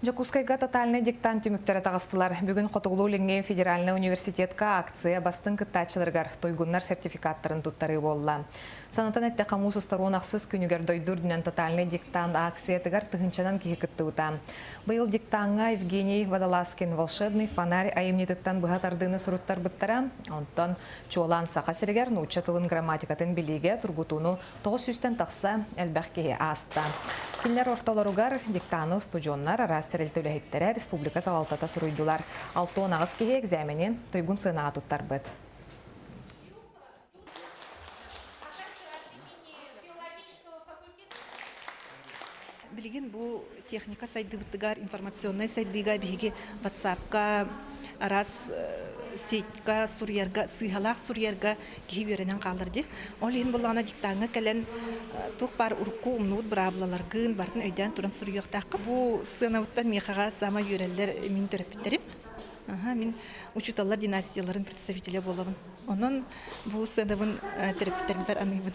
Жокускайга тотальный диктант түмүктері тағыстылар. Бүгін Қотуғлу Ленге федеральный университетка акция бастың кыттачыларгар тойгуннар сертификаттарын туттары болла. Санатан әтті қамус ұстаруын ақсыз күнігер дойдур дүнен тотальный диктант акциятыгар тығынчанан кихи кытты ута. Бұл диктанға Евгений Водолазкин волшебный фонарь айымнетіттан бұғатардыны сұруттар бұттара. Онтан чуалан сақа сірігер нұча тылын грамматикатын біліге тұргутуну 900-тен тақса әлбәқ кеге аста. Кинлер орталаругар диктаны студионнар арастырел төләйттері республика салалтата сұруйдылар. 6 ағыз кеге экзаменен тойгун сынаға туттар бұд. Билигин бу техника сайдыбытыгар, информационный сайдыга биги WhatsApp-ка, раз сетька сурьерга, сыгалах сурьерга киберенен калдырды. Ол ин булана диктаңга келен тух бар урку умнут браблаларгын бартын өйдөн туран сурьёктакка бу сынавыттан мехага сама юрелдер мин терапевтерим. Мин учуталар династияларын представителе болабын. Онон бу сынавын терапевтеримдер аныбын.